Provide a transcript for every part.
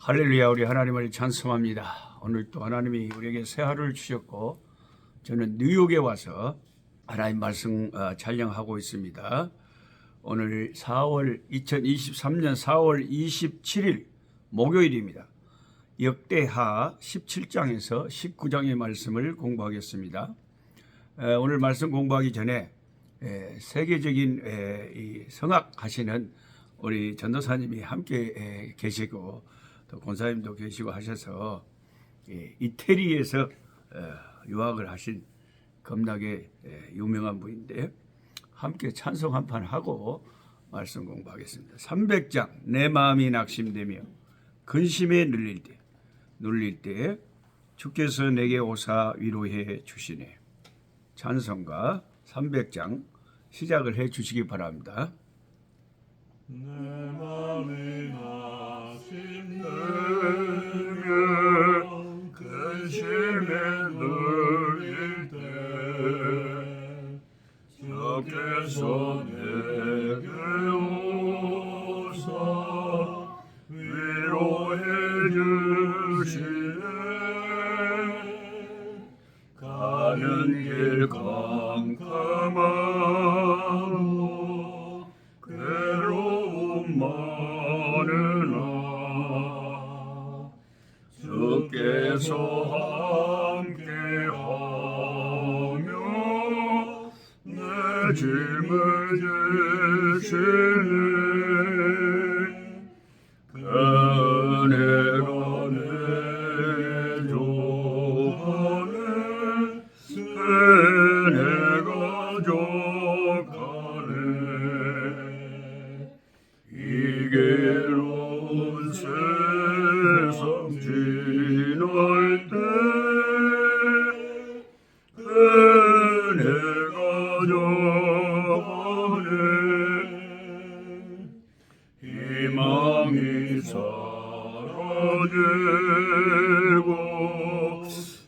할렐루야. 우리 하나님을 찬송합니다. 오늘 또 하나님이 우리에게 새 하루를 주셨고 저는 뉴욕에 와서 하나님 말씀 촬영하고 있습니다. 오늘 2023년 4월 27일 목요일입니다. 역대하 17장에서 19장의 말씀을 공부하겠습니다. 오늘 말씀 공부하기 전에 세계적인 이 성악 하시는 우리 전도사님이 함께 계시고 또 권사님도 계시고 하셔서 이태리에서 유학을 하신 겁나게 유명한 분인데 함께 찬송 한판 하고 말씀 공부하겠습니다. 300장 내 마음이 낙심되며 근심에 눌릴 때 주께서 내게 오사 위로해 주시네. 찬송가 300장 시작을 해 주시기 바랍니다. 내 마음이 낙심되며 근심에 눌릴 때 주께서 내게 오사 위로해 주시네. 가는 길 캄캄하고 괴로움 많으나 주께서 함께하며 내 짐을 지시네. 은혜가 내게 족하네. 은혜가 족하네. 이괴로운 세상 지날 때 은혜가 족하네. 희망이 사라지고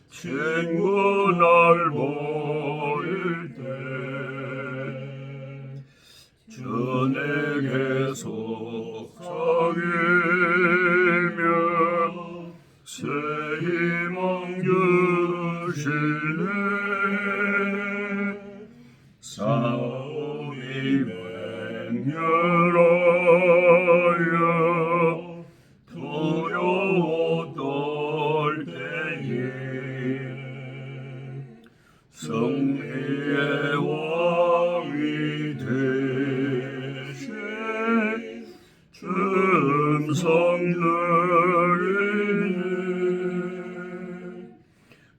친구 날 버릴 때 주 내게 속삭이며 새 희망 주시네. 싸움이 맹렬하여 두려워 떨 때에 승리의 왕이 되신 음성 들리네.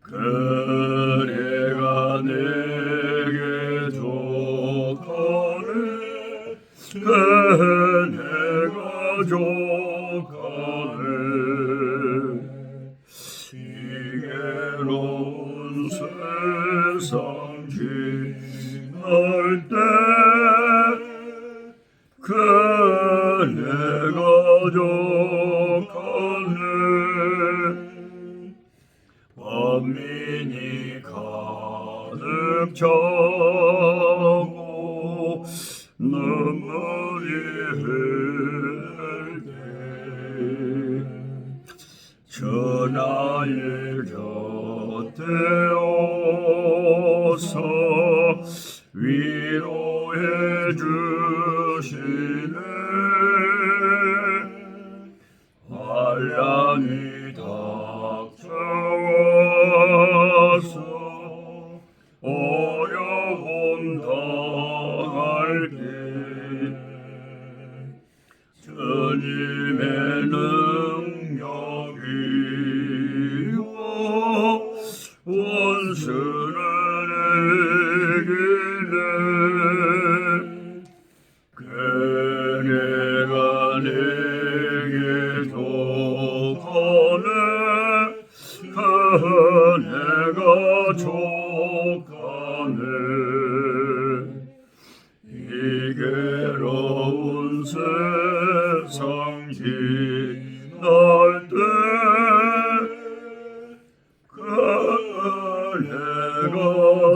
그네가 내게 족하네. 그네가 족하네. 이괴로운 세상 지날 때 그네가 족하네. 범민이 가득 차고 눈물이 흐를 때 전하의 곁에 오서 위로해 주시네. 환난이 닥쳐와서 어려움 당할 때 주님의 능력이요 원수는 이기네. 그네가 내게 족하네. 그네가 족하네. 이괴로운 세상 지날 때 그네가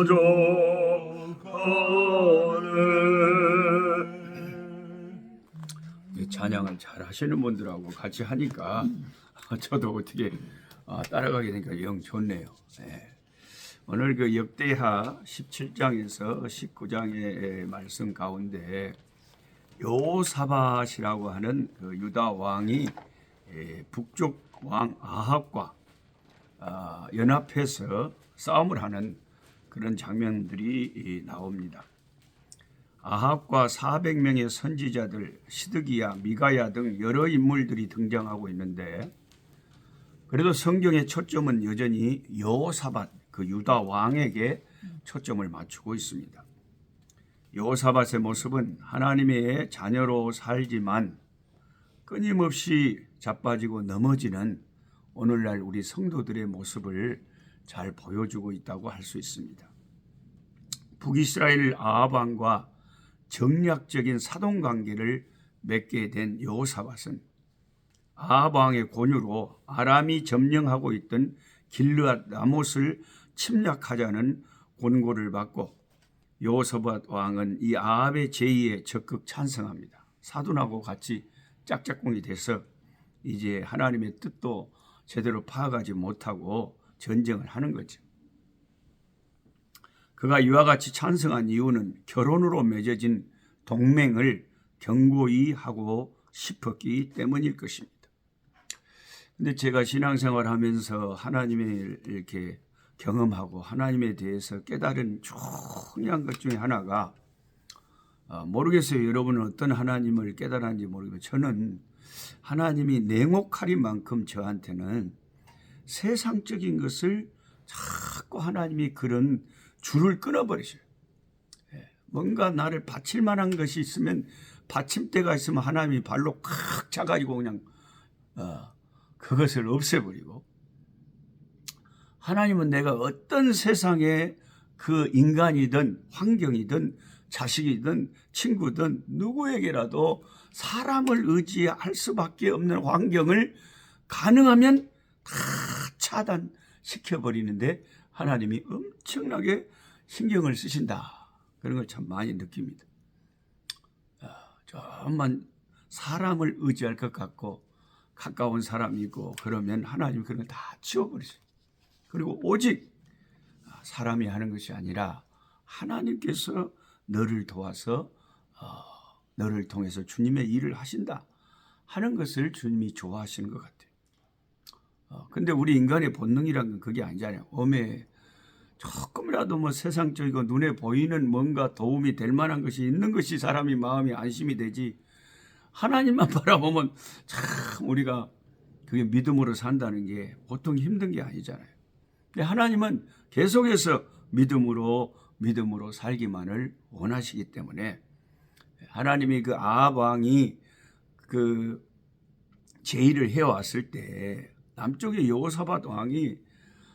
족하네. 찬양을 잘 하시는 분들하고 같이 하니까 저도 어떻게 따라가게 되니까 영 좋네요. 예. 오늘 그 역대하 17장에서 19장의 말씀 가운데 여호사밧이라고 하는 그 유다 왕이 북쪽 왕 아합과 연합해서 싸움을 하는 그런 장면들이 나옵니다. 아합과 400명의 선지자들 시드기야, 미가야 등 여러 인물들이 등장하고 있는데 그래도 성경의 초점은 여전히 여호사밧 그 유다 왕에게 초점을 맞추고 있습니다. 여호사밧의 모습은 하나님의 자녀로 살지만 끊임없이 자빠지고 넘어지는 오늘날 우리 성도들의 모습을 잘 보여주고 있다고 할 수 있습니다. 북이스라엘 아합 왕과 정략적인 사돈관계를 맺게 된 여호사밧은 아합 왕의 권유로 아람이 점령하고 있던 길르앗 라못을 침략하자는 권고를 받고 여호사밧 왕은 이 아합의 제의에 적극 찬성합니다. 사돈하고 같이 짝짝꿍이 돼서 이제 하나님의 뜻도 제대로 파악하지 못하고 전쟁을 하는 거죠. 그가 이와 같이 찬성한 이유는 결혼으로 맺어진 동맹을 견고히 하고 싶었기 때문일 것입니다. 근데 제가 신앙생활 하면서 하나님을 이렇게 경험하고 하나님에 대해서 깨달은 중요한 것 중에 하나가 모르겠어요. 여러분은 어떤 하나님을 깨달았는지 모르겠지만 저는 하나님이 냉혹하린 만큼 저한테는 세상적인 것을 자꾸 하나님이 그런 줄을 끊어버리셔요. 뭔가 나를 바칠 만한 것이 있으면 받침대가 있으면 하나님이 발로 콱 차가지고 그냥 그것을 없애버리고 하나님은 내가 어떤 세상에 그 인간이든 환경이든 자식이든 친구든 누구에게라도 사람을 의지할 수밖에 없는 환경을 가능하면 다 차단시켜버리는데 하나님이 엄청나게 신경을 쓰신다. 그런 걸 참 많이 느낍니다. 좀만 사람을 의지할 것 같고 가까운 사람이고 그러면 하나님 그런 걸 다 지워버리세요. 그리고 오직 사람이 하는 것이 아니라 하나님께서 너를 도와서 너를 통해서 주님의 일을 하신다 하는 것을 주님이 좋아하시는 것 같아요. 근데 우리 인간의 본능이란 건 그게 아니잖아요. 조금이라도 뭐 세상적이고 눈에 보이는 뭔가 도움이 될 만한 것이 있는 것이 사람이 마음이 안심이 되지. 하나님만 바라보면 참 우리가 그게 믿음으로 산다는 게 보통 힘든 게 아니잖아요. 근데 하나님은 계속해서 믿음으로 살기만을 원하시기 때문에 하나님이 그 아합 왕이 그 제의를 해왔을 때 남쪽의 여호사밧 왕이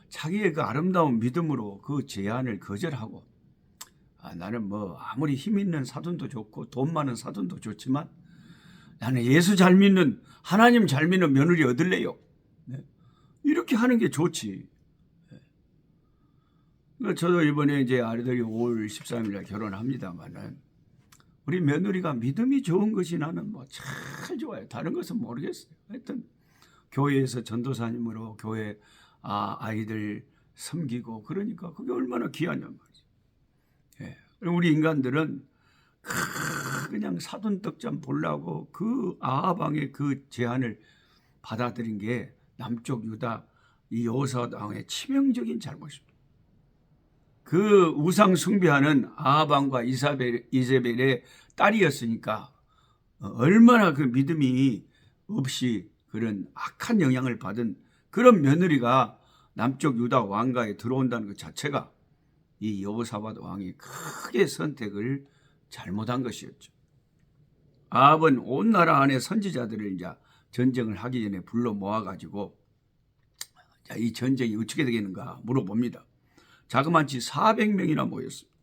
자기의 그 아름다운 믿음으로 그 제안을 거절하고 나는 뭐 아무리 힘 있는 사돈도 좋고 돈 많은 사돈도 좋지만 나는 예수 잘 믿는 하나님 잘 믿는 며느리 얻을래요. 네. 이렇게 하는 게 좋지. 저도 이번에 이제 아들이 5월 13일 날 결혼합니다만은 우리 며느리가 믿음이 좋은 것이 나는 뭐 참 좋아요. 다른 것은 모르겠어요. 하여튼 교회에서 전도사님으로 교회 아이들 섬기고 그러니까 그게 얼마나 귀하냔 말이죠. 예. 우리 인간들은 그냥 사돈떡잠 보려고 그 아합왕의 그 제안을 받아들인 게 남쪽 유다 이 여호사밧 왕의 치명적인 잘못입니다. 그 우상 숭배하는 아합 왕과 이세벨의 딸이었으니까 얼마나 그 믿음이 없이 그런 악한 영향을 받은 그런 며느리가 남쪽 유다 왕가에 들어온다는 것 자체가 이 여호사밧 왕이 크게 선택을 잘못한 것이었죠. 아합은 온 나라 안에 선지자들을 이제 전쟁을 하기 전에 불러 모아가지고 이 전쟁이 어떻게 되겠는가 물어봅니다. 자그마치 400명이나 모였습니다.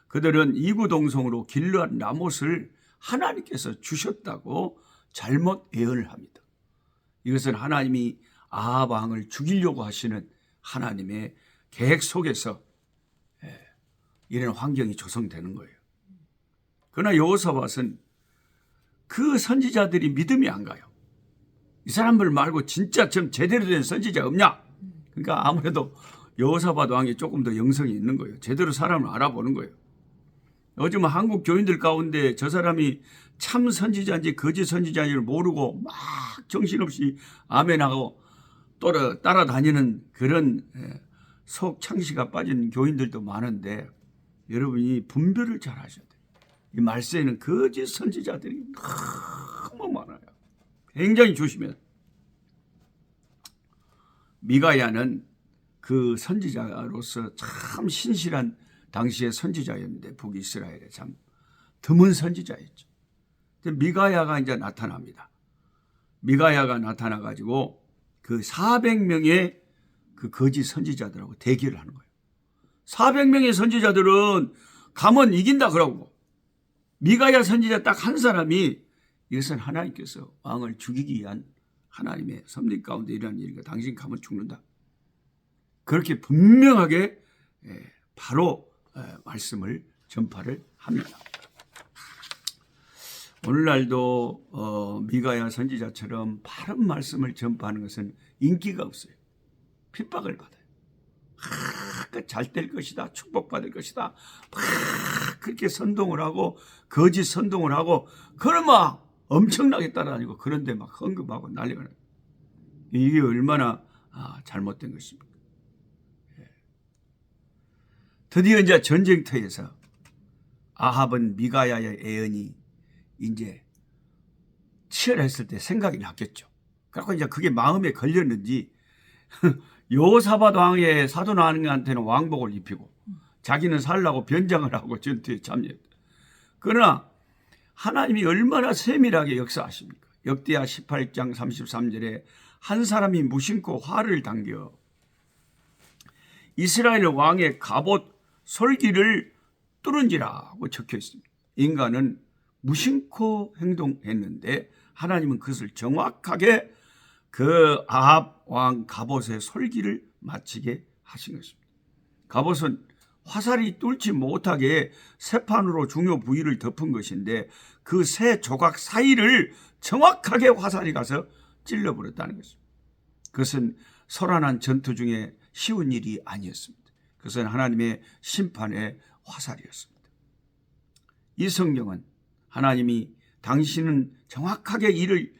그들은 이구동성으로 길르앗 라못을 하나님께서 주셨다고 잘못 예언을 합니다. 이것은 하나님이 아합 왕을 죽이려고 하시는 하나님의 계획 속에서 이런 환경이 조성되는 거예요. 그러나 여호사밧은 그 선지자들이 믿음이 안 가요. 이 사람들 말고 진짜 좀 제대로 된 선지자 없냐? 그러니까 아무래도 여호사밧 왕이 조금 더 영성이 있는 거예요. 제대로 사람을 알아보는 거예요. 요즘 한국 교인들 가운데 저 사람이 참 선지자인지 거짓 선지자인지를 모르고 막 정신없이 아멘하고 따라다니는 그런 속 창시가 빠진 교인들도 많은데 여러분이 분별을 잘 하셔야 돼요. 이 말세에는 거짓 선지자들이 너무 많아요. 굉장히 조심해야 돼요. 미가야는 그 선지자로서 참 신실한 당시의 선지자였는데 북이스라엘에 참 드문 선지자였죠. 미가야가 이제 나타납니다. 미가야가 나타나가지고 그 400명의 그 거짓 선지자들하고 대결을 하는 거예요. 400명의 선지자들은 가면 이긴다 그러고 미가야 선지자 딱 한 사람이 이것은 하나님께서 왕을 죽이기 위한 하나님의 섭리 가운데 일어난 일이니까 당신 가면 죽는다. 그렇게 분명하게 바로 말씀을 전파를 합니다. 오늘날도 미가야 선지자처럼 바른 말씀을 전파하는 것은 인기가 없어요. 핍박을 받아요. 잘 될 것이다. 축복받을 것이다. 그렇게 선동을 하고 거짓 선동을 하고 그러면 엄청나게 따라다니고 그런데 막 헌금하고 난리가 나요. 이게 얼마나 잘못된 것입니까? 드디어 이제 전쟁터에서 아합은 미가야의 애언이 이제 치열했을 때 생각이 났겠죠. 그래서 이제 그게 마음에 걸렸는지 여호사밧 왕의 사도나니한테는 왕복을 입히고 자기는 살라고 변장을 하고 전투에 참여했다. 그러나 하나님이 얼마나 세밀하게 역사하십니까? 역대하 18장 33절에 한 사람이 무심코 활을 당겨 이스라엘 왕의 갑옷 솔기를 뚫은지라고 적혀 있습니다. 인간은 무심코 행동했는데 하나님은 그것을 정확하게 그 아합 왕 갑옷의 솔기를 마치게 하신 것입니다. 갑옷은 화살이 뚫지 못하게 쇠판으로 중요 부위를 덮은 것인데 그 세 조각 사이를 정확하게 화살이 가서 찔러버렸다는 것입니다. 그것은 소란한 전투 중에 쉬운 일이 아니었습니다. 그것은 하나님의 심판의 화살이었습니다. 이 성경은 하나님이 당신은 정확하게 일을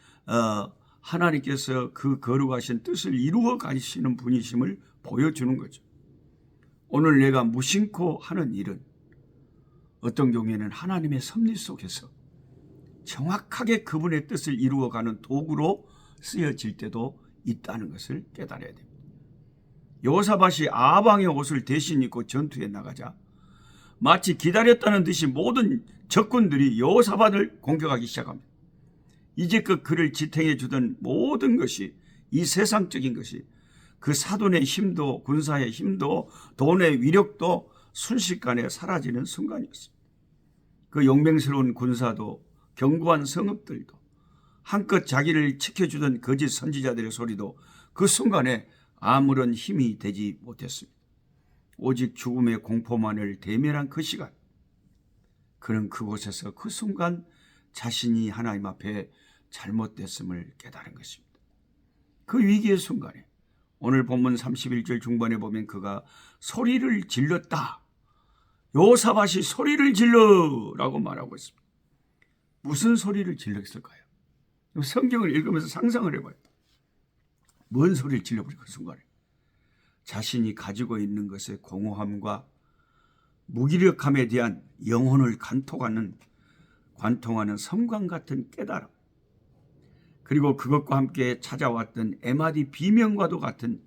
하나님께서 그 거룩하신 뜻을 이루어 가시는 분이심을 보여주는 거죠. 오늘 내가 무심코 하는 일은 어떤 경우에는 하나님의 섭리 속에서 정확하게 그분의 뜻을 이루어가는 도구로 쓰여질 때도 있다는 것을 깨달아야 됩니다. 여호사밧이 아합 왕의 옷을 대신 입고 전투에 나가자 마치 기다렸다는 듯이 모든 적군들이 여호사밧을 공격하기 시작합니다. 이제껏 그를 지탱해 주던 모든 것이 이 세상적인 것이 그 사돈의 힘도 군사의 힘도 돈의 위력도 순식간에 사라지는 순간이었습니다. 그 용맹스러운 군사도 견고한 성읍들도 한껏 자기를 지켜주던 거짓 선지자들의 소리도 그 순간에 아무런 힘이 되지 못했습니다. 오직 죽음의 공포만을 대면한 그 시간, 그는 그곳에서 그 순간 자신이 하나님 앞에 잘못됐음을 깨달은 것입니다. 그 위기의 순간에 오늘 본문 31절 중반에 보면 그가 소리를 질렀다. 여호사밧이 소리를 질러라고 말하고 있습니다. 무슨 소리를 질렀을까요? 성경을 읽으면서 상상을 해봐요. 뭔 소리를 질러버린 그 순간에 자신이 가지고 있는 것의 공허함과 무기력함에 대한 영혼을 관통하는 섬광 같은 깨달음, 그리고 그것과 함께 찾아왔던 에마디 비명과도 같은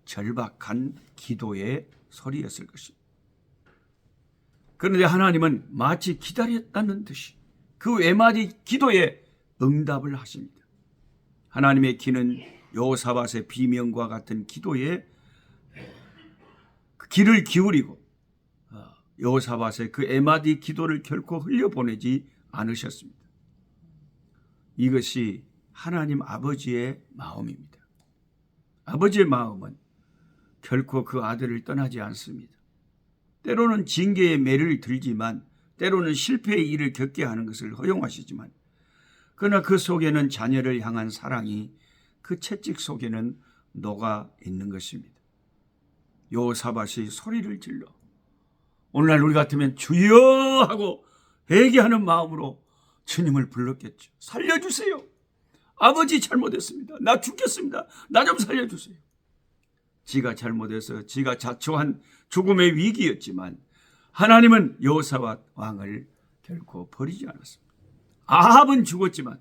절박한 기도의 소리였을 것입니다. 그런데 하나님은 마치 기다렸다는 듯이 그 에마디 기도에 응답을 하십니다. 하나님의 귀는 여호사밧의 비명과 같은 기도에 귀를 기울이고 여호사밧의 그 에마디 기도를 결코 흘려보내지 않으셨습니다. 이것이 하나님 아버지의 마음입니다. 아버지의 마음은 결코 그 아들을 떠나지 않습니다. 때로는 징계의 매를 들지만 때로는 실패의 일을 겪게 하는 것을 허용하시지만 그러나 그 속에는 자녀를 향한 사랑이 그 채찍 속에는 녹아 있는 것입니다. 여호사밧이 소리를 질러 오늘날 우리 같으면 주여 하고 회개하는 마음으로 주님을 불렀겠죠. 살려주세요. 아버지 잘못했습니다. 나 죽겠습니다. 나 좀 살려주세요. 지가 잘못해서 지가 자초한 죽음의 위기였지만 하나님은 여호사밧 왕을 결코 버리지 않았습니다. 아합은 죽었지만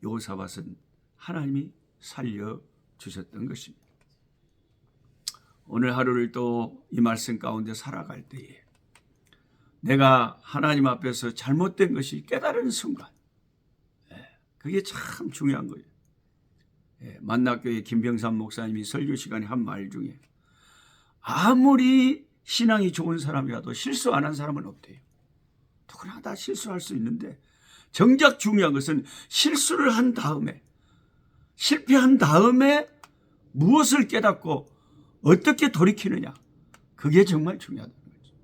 여호사밧은 하나님이 살려주셨던 것입니다. 오늘 하루를 또 이 말씀 가운데 살아갈 때에 내가 하나님 앞에서 잘못된 것이 깨달은 순간, 그게 참 중요한 거예요. 만나교회 김병삼 목사님이 설교 시간에 한 말 중에 아무리 신앙이 좋은 사람이라도 실수 안 한 사람은 없대요. 누구나 다 실수할 수 있는데 정작 중요한 것은 실수를 한 다음에, 실패한 다음에 무엇을 깨닫고 어떻게 돌이키느냐, 그게 정말 중요하다는 거죠.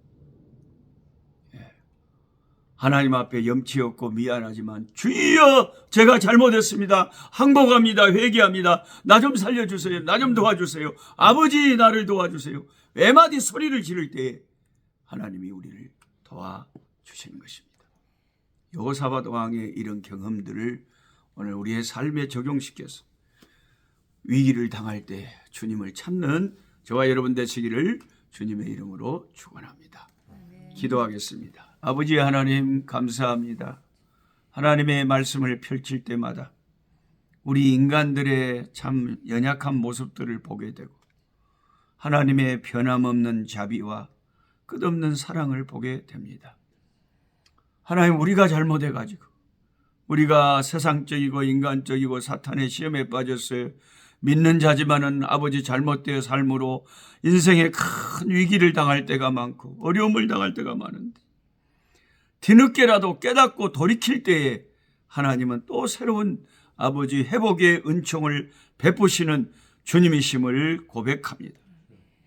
하나님 앞에 염치 없고 미안하지만 주여 제가 잘못했습니다. 항복합니다. 회개합니다. 나 좀 살려주세요. 나 좀 도와주세요. 아버지 나를 도와주세요. 외마디 소리를 지를 때에 하나님이 우리를 도와주시는 것입니다. 여호사밧 왕의 이런 경험들을 오늘 우리의 삶에 적용시켜서 위기를 당할 때 주님을 찾는 저와 여러분 되시기를 주님의 이름으로 축원합니다. 기도하겠습니다. 아버지 하나님 감사합니다. 하나님의 말씀을 펼칠 때마다 우리 인간들의 참 연약한 모습들을 보게 되고 하나님의 변함없는 자비와 끝없는 사랑을 보게 됩니다. 하나님, 우리가 잘못해가지고 우리가 세상적이고 인간적이고 사탄의 시험에 빠졌어요. 믿는 자지만은 아버지 잘못되어 삶으로 인생에 큰 위기를 당할 때가 많고 어려움을 당할 때가 많은데 뒤늦게라도 깨닫고 돌이킬 때에 하나님은 또 새로운 아버지 회복의 은총을 베푸시는 주님이심을 고백합니다.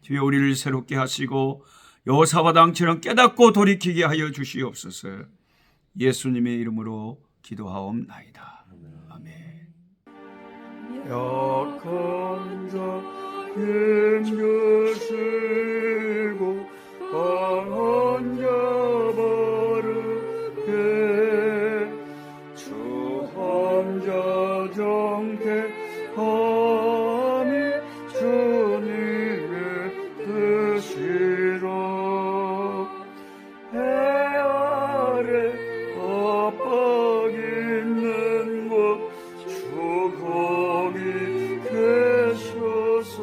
주여 우리를 새롭게 하시고 여호사밧 왕처럼 깨닫고 돌이키게 하여 주시옵소서. 예수님의 이름으로 기도하옵나이다. 아멘. 약한 자 힘주시고 강한 자 바르게 추한 자 정택함이 주님의 뜻이라. 해 아래 압박 있는 곳 주 거기 계셔서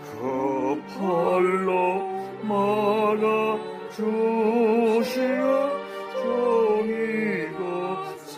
그 팔로 막아 주시어 종이가 서